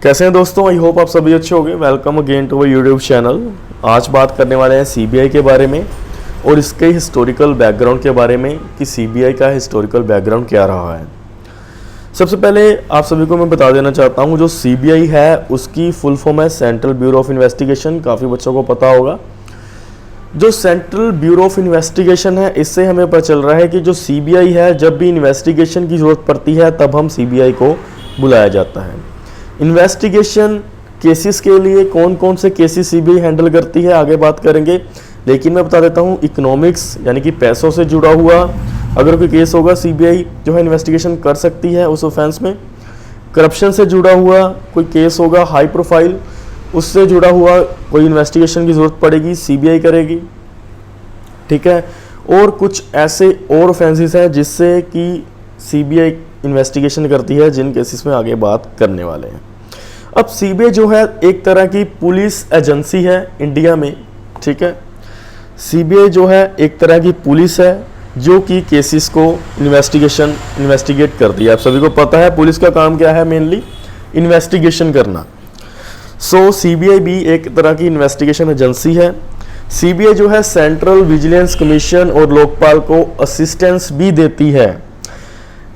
कैसे हैं दोस्तों, आई होप आप सभी अच्छे होंगे। Welcome again to our YouTube channel. आज बात करने वाले हैं सीबीआई के बारे में और इसके हिस्टोरिकल बैकग्राउंड के बारे में कि सीबीआई का हिस्टोरिकल बैकग्राउंड क्या रहा है। सबसे पहले आप सभी को मैं बता देना चाहता हूं, जो सीबीआई है उसकी फुल फॉर्म है सेंट्रल ब्यूरो ऑफ इन्वेस्टिगेशन। काफ़ी बच्चों को पता होगा। जो सेंट्रल ब्यूरो ऑफ इन्वेस्टिगेशन है, इससे हमें पता चल रहा है कि जो सीबीआई है, जब भी इन्वेस्टिगेशन की ज़रूरत पड़ती है तब हम सीबीआई को बुलाया जाता है। इन्वेस्टिगेशन केसेस के लिए कौन कौन से केसेस सीबीआई हैंडल करती है आगे बात करेंगे, लेकिन मैं बता देता हूँ इकोनॉमिक्स यानी कि पैसों से जुड़ा हुआ अगर कोई केस होगा सीबीआई जो है इन्वेस्टिगेशन कर सकती है उस ऑफेंस में। करप्शन से जुड़ा हुआ कोई केस होगा हाई प्रोफाइल, उससे जुड़ा हुआ कोई इन्वेस्टिगेशन की ज़रूरत पड़ेगी सीबीआई करेगी, ठीक है। और कुछ ऐसे और ऑफेंसेस हैं जिससे कि सीबीआई इन्वेस्टिगेशन करती है, जिन केसेस में आगे बात करने वाले हैं। अब सीबीआई जो है एक तरह की पुलिस एजेंसी है इंडिया में, ठीक है। सीबीआई जो है एक तरह की पुलिस है जो कि केसेस को इन्वेस्टिगेट करती है। आप सभी को पता है पुलिस का काम क्या है, मेनली इन्वेस्टिगेशन करना। सो सीबीआई भी एक तरह की इन्वेस्टिगेशन एजेंसी है। सीबीआई जो है सेंट्रल विजिलेंस कमीशन और लोकपाल को असिस्टेंस भी देती है।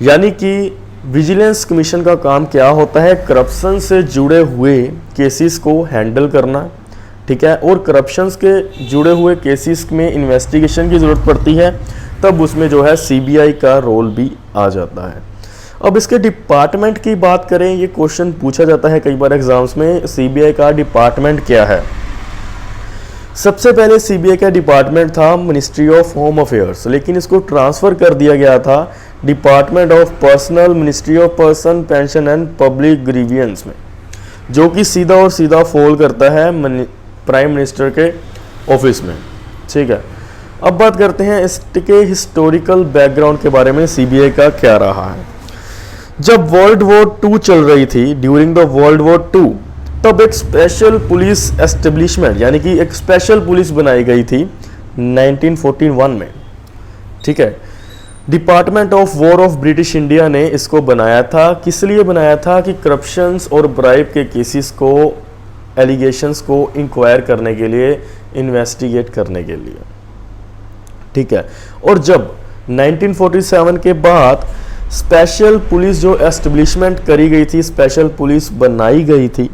यानी कि विजिलेंस कमीशन का काम क्या होता है, करप्शन से जुड़े हुए केसेस को हैंडल करना, ठीक है। और करप्शन के जुड़े हुए केसेस में इन्वेस्टिगेशन की ज़रूरत पड़ती है तब उसमें जो है सीबीआई का रोल भी आ जाता है। अब इसके डिपार्टमेंट की बात करें, ये क्वेश्चन पूछा जाता है कई बार एग्जाम्स में, सीबीआई का डिपार्टमेंट क्या है। सबसे पहले सीबीआई का डिपार्टमेंट था मिनिस्ट्री ऑफ होम अफेयर्स, लेकिन इसको ट्रांसफ़र कर दिया गया था department of personal ministry of person pension and public grievance में, जो कि सीधा और सीधा फॉल करता है प्राइम मिनिस्टर के ऑफिस में, ठीक है। अब बात करते हैं इसके हिस्टोरिकल बैकग्राउंड के बारे में, सीबीआई का क्या रहा है। जब वर्ल्ड वॉर 2 चल रही थी, ड्यूरिंग द वर्ल्ड वॉर 2, तब एक स्पेशल पुलिस एस्टेब्लिशमेंट यानी कि एक स्पेशल पुलिस बनाई गई थी 1941 में, ठीक है। Department of war of British India ने इसको बनाया था। किस लिए बनाया था कि करप्शंस और ब्राइब के केसेस को, एलिगेशंस को इंक्वायर करने के लिए, इन्वेस्टिगेट करने के लिए, ठीक है। और जब 1947 के बाद स्पेशल पुलिस जो एस्टेब्लिशमेंट करी गई थी, स्पेशल पुलिस बनाई गई थी,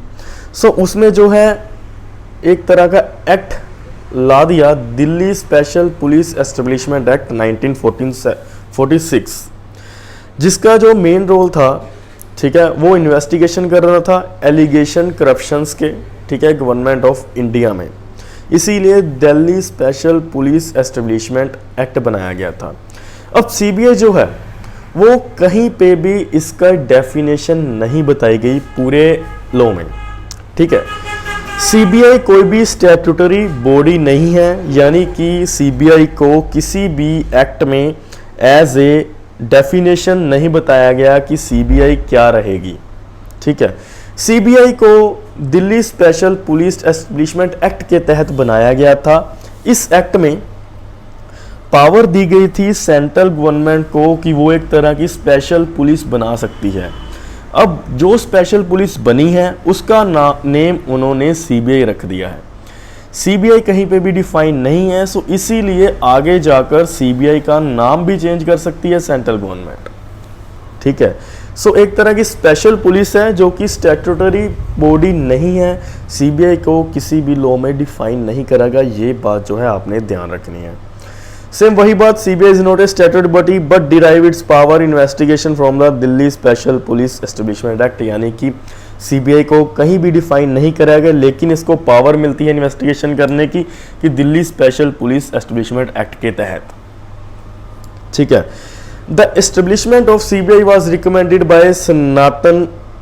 सो उसमें जो है एक तरह का एक्ट ला दिया, Delhi special police establishment act 1946, जिसका जो मेन रोल था, ठीक है, वो इन्वेस्टिगेशन कर रहा था एलिगेशन करप्शंस के, ठीक है, गवर्नमेंट ऑफ इंडिया में। इसीलिए Delhi special police establishment act बनाया गया था। अब सीबीआई जो है वो कहीं पे भी इसका डेफिनेशन नहीं बताई गई पूरे लॉ में, ठीक है। सीबीआई कोई भी स्टैट्यूटरी बॉडी नहीं है, यानी कि सीबीआई को किसी भी एक्ट में एज ए डेफिनेशन नहीं बताया गया कि सीबीआई क्या रहेगी, ठीक है। सीबीआई को Delhi special police establishment act के तहत बनाया गया था। इस एक्ट में पावर दी गई थी सेंट्रल गवर्नमेंट को कि वो एक तरह की स्पेशल पुलिस बना सकती है। अब जो स्पेशल पुलिस बनी है उसका नेम उन्होंने सीबीआई रख दिया है। सीबीआई कहीं पे भी डिफाइन नहीं है, सो इसीलिए आगे जाकर सीबीआई का नाम भी चेंज कर सकती है सेंट्रल गवर्नमेंट, ठीक है। सो एक तरह की स्पेशल पुलिस है जो कि स्टैट्यूटरी बॉडी नहीं है, सीबीआई को किसी भी लॉ में डिफाइन नहीं करेगा। ये बात जो है आपने ध्यान रखनी है। सेम वही बात, CBI is not a statutory body but derive it's power investigation from the Delhi special police establishment act, यानी कि सीबीआई को कहीं भी डिफाइन नहीं करा गया, लेकिन इसको पावर मिलती है इन्वेस्टिगेशन करने की कि Delhi special police establishment act के तहत, ठीक है। The establishment of CBI was recommended by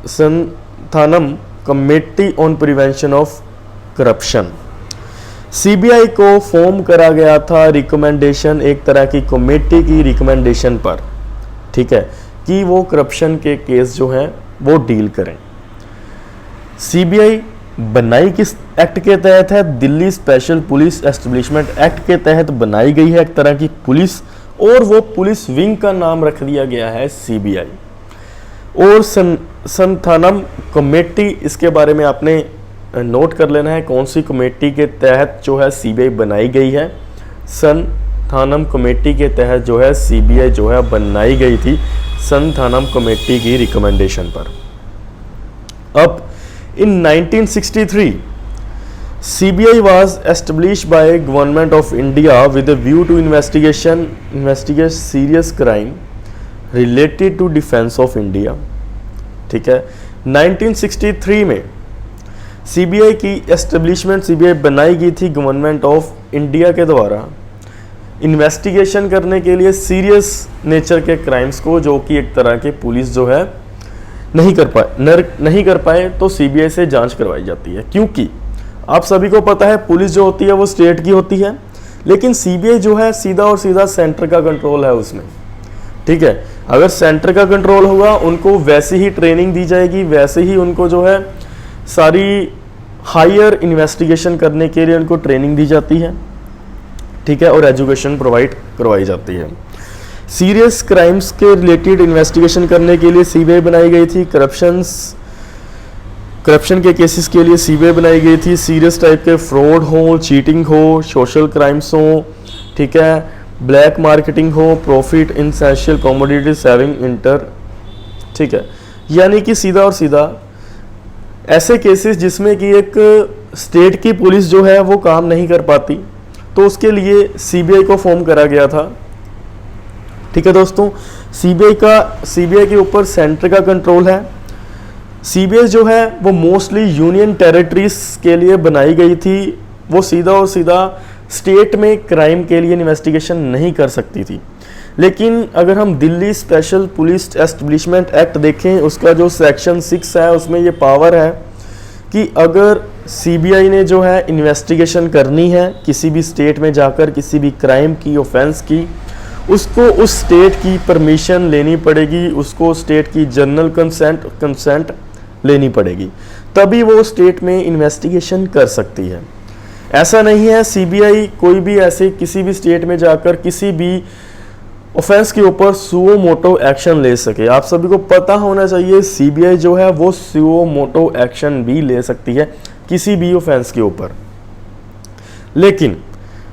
Santhanam committee on prevention of corruption. CBI को फॉर्म करा गया था रिकमेंडेशन, एक तरह की कमेटी की रिकमेंडेशन पर, ठीक है, कि वो करप्शन के केस जो हैं वो डील करें। सीबीआई बनाई किस एक्ट के तहत है, Delhi special police establishment act के तहत बनाई गई है एक तरह की पुलिस, और वो पुलिस विंग का नाम रख दिया गया है सीबीआई। और सन संथानम कमेटी, इसके बारे में आपने नोट कर लेना है कौन सी कमेटी के तहत जो है सीबीआई बनाई गई है। संथानम कमेटी के तहत जो है सीबीआई जो है बनाई गई थी, संथानम कमेटी की रिकमेंडेशन पर। अब इन 1963 CBI was established by Government of India with a view to investigate serious crime related to defense of India। ठीक है, 1963 में CBI की एस्टेब्लिशमेंट, CBI बनाई गई थी गवर्नमेंट ऑफ इंडिया के द्वारा इन्वेस्टिगेशन करने के लिए सीरियस नेचर के क्राइम्स को, जो कि एक तरह के पुलिस जो है नहीं कर पाए तो CBI से जांच करवाई जाती है। क्योंकि आप सभी को पता है पुलिस जो होती है वो स्टेट की होती है, लेकिन CBI जो है सीधा और सीधा सेंटर का कंट्रोल है उसमें। ठीक है, अगर सेंटर का कंट्रोल होगा उनको वैसे ही ट्रेनिंग दी जाएगी, वैसे ही उनको जो है सारी हायर इन्वेस्टिगेशन करने के लिए उनको ट्रेनिंग दी जाती है। ठीक है, और एजुकेशन प्रोवाइड करवाई जाती है। सीरियस क्राइम्स के रिलेटेड इन्वेस्टिगेशन करने के लिए CBI बनाई गई थी। करप्शन के केसेस के लिए CBI बनाई गई थी। सीरियस टाइप के फ्रॉड हो, चीटिंग हो, सोशल क्राइम्स हो, ठीक है, ब्लैक मार्केटिंग हो, profit in essential commodities having inter. ठीक है, यानी कि सीधा और सीधा ऐसे केसेस जिसमें कि एक स्टेट की पुलिस जो है वो काम नहीं कर पाती, तो उसके लिए CBI को फॉर्म करा गया था। ठीक है दोस्तों, CBI के ऊपर सेंटर का कंट्रोल है। CBI जो है वो मोस्टली यूनियन टेरिटरीज के लिए बनाई गई थी। वो सीधा और सीधा स्टेट में क्राइम के लिए इन्वेस्टिगेशन नहीं कर सकती थी। लेकिन अगर हम Delhi special police establishment act देखें, उसका जो सेक्शन 6 है उसमें ये पावर है कि अगर CBI ने जो है इन्वेस्टिगेशन करनी है किसी भी स्टेट में जाकर किसी भी क्राइम की, ऑफेंस की, उसको उस स्टेट की परमिशन लेनी पड़ेगी, उसको स्टेट की जनरल कंसेंट लेनी पड़ेगी, तभी वो स्टेट में इन्वेस्टिगेशन कर सकती है। ऐसा नहीं है CBI कोई भी ऐसे किसी भी स्टेट में जाकर किसी भी ऑफेंस के ऊपर सुओ मोटो एक्शन ले सके। आप सभी को पता होना चाहिए CBI जो है वो सुओ मोटो एक्शन भी ले सकती है किसी भी ऑफेंस के ऊपर। लेकिन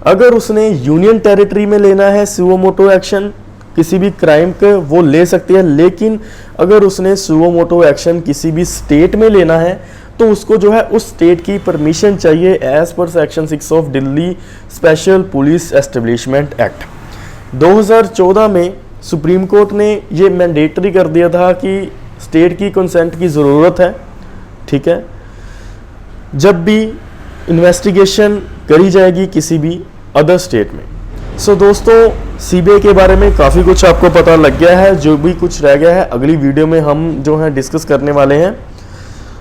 अगर उसने यूनियन टेरिटरी में लेना है सुओ मोटो एक्शन किसी भी क्राइम के, वो ले सकती है। लेकिन अगर उसने सुओ मोटो एक्शन किसी भी स्टेट में लेना है तो उसको जो है उस स्टेट की परमिशन चाहिए as per section 6 of Delhi special police establishment act. 2014 में सुप्रीम कोर्ट ने ये मैंडेटरी कर दिया था कि स्टेट की कंसेंट की ज़रूरत है। ठीक है, जब भी इन्वेस्टिगेशन करी जाएगी किसी भी अदर स्टेट में। सो दोस्तों, CBI के बारे में काफ़ी कुछ आपको पता लग गया है। जो भी कुछ रह गया है अगली वीडियो में हम जो है डिस्कस करने वाले हैं।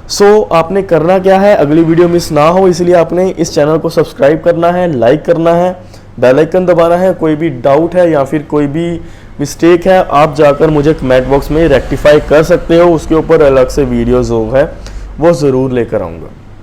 सो आपने करना क्या है, अगली वीडियो मिस ना हो इसलिए आपने इस चैनल को सब्सक्राइब करना है, लाइक करना है, बेल आइकन दबाना है। कोई भी डाउट है या फिर कोई भी मिस्टेक है आप जाकर मुझे कमेंट बॉक्स में रेक्टिफाई कर सकते हो। उसके ऊपर अलग से वीडियो जो है वो ज़रूर लेकर आऊँगा।